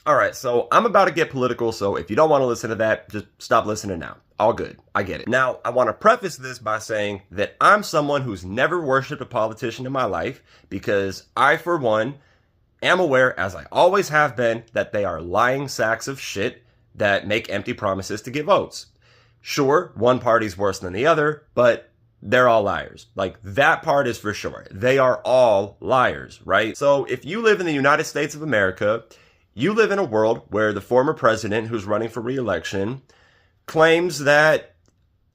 Alright, so I'm about to get political, so if you don't want to listen to that, just stop listening now. All good. I get it. Now, I want to preface this by saying that I'm someone who's never worshipped a politician in my life because I, for one, am aware, as I always have been, that they are lying sacks of shit that make empty promises to get votes. Sure, one party's worse than the other, but they're all liars. Like, that part is for sure. They are all liars, right? So if you live in the United States of America, you live in a world where the former president who's running for re-election claims that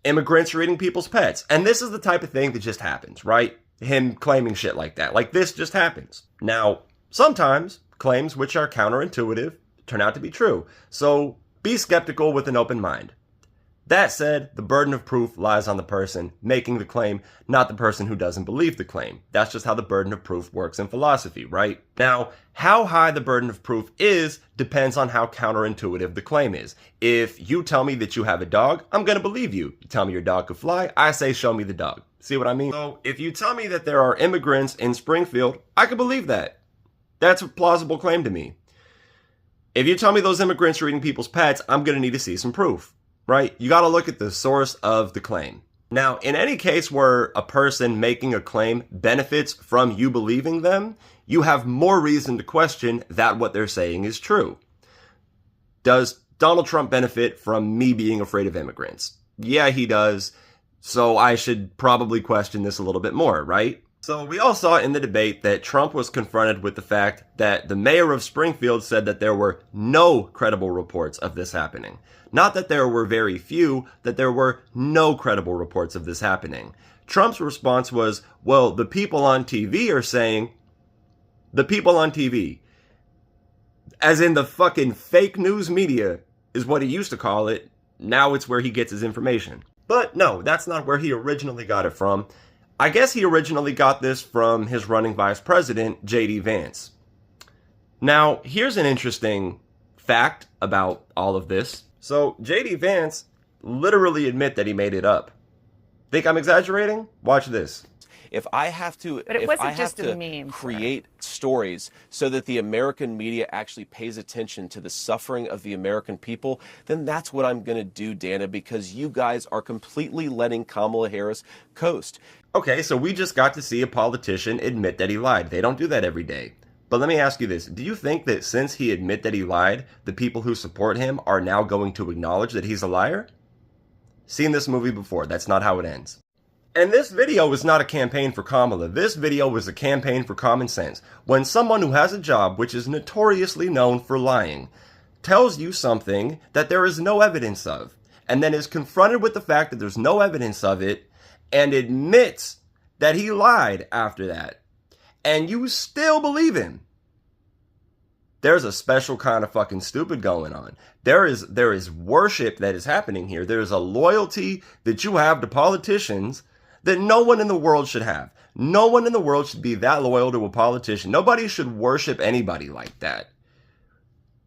immigrants are eating people's pets. And this is the type of thing that just happens, right? Him claiming shit like that. Like, this just happens. Now, sometimes claims which are counterintuitive turn out to be true. So be skeptical with an open mind. That said, the burden of proof lies on the person making the claim, not the person who doesn't believe the claim. That's just how the burden of proof works in philosophy, right? Now, how high the burden of proof is depends on how counterintuitive the claim is. If you tell me that you have a dog, I'm gonna believe you. You tell me your dog could fly, I say show me the dog. See what I mean? So, if you tell me that there are immigrants in Springfield, I can believe that. That's a plausible claim to me. If you tell me those immigrants are eating people's pets, I'm gonna need to see some proof. Right? You got to look at the source of the claim. Now, in any case where a person making a claim benefits from you believing them, you have more reason to question that what they're saying is true. Does Donald Trump benefit from me being afraid of immigrants? Yeah, he does. So I should probably question this a little bit more, right? So we all saw in the debate that Trump was confronted with the fact that the mayor of Springfield said that there were no credible reports of this happening. Not that there were very few, that there were no credible reports of this happening. Trump's response was, well, the people on TV are saying, the people on TV, as in the fucking fake news media, is what he used to call it. Now it's where he gets his information. But no, that's not where he originally got it from. I guess he originally got this from his running vice president, J.D. Vance. Now, here's an interesting fact about all of this. So, J.D. Vance literally admit that he made it up. Think I'm exaggerating? Watch this. If I have to, But it if wasn't I have just a to meme, create stories so that the American media actually pays attention to the suffering of the American people, then that's what I'm going to do, Dana, because you guys are completely letting Kamala Harris coast. Okay, so we just got to see a politician admit that he lied. They don't do that every day. But let me ask you this. Do you think that since he admit that he lied, the people who support him are now going to acknowledge that he's a liar? Seen this movie before. That's not how it ends. And this video was not a campaign for Kamala. This video was a campaign for common sense. When someone who has a job which is notoriously known for lying tells you something that there is no evidence of, and then is confronted with the fact that there's no evidence of it, and admits that he lied after that, and you still believe him, there's a special kind of fucking stupid going on. There is worship that is happening here. There is a loyalty that you have to politicians that no one in the world should have. No one in the world should be that loyal to a politician. Nobody should worship anybody like that.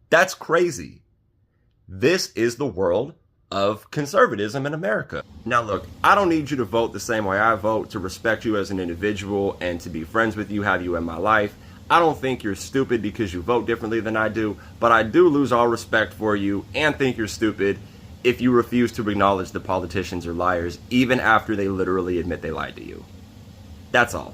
That's crazy. This is the world of conservatism in America. Now look, I don't need you to vote the same way I vote, to respect you as an individual and to be friends with you, have you in my life. I don't think you're stupid because you vote differently than I do, but I do lose all respect for you and think you're stupid if you refuse to acknowledge that politicians are liars even after they literally admit they lied to you. That's all.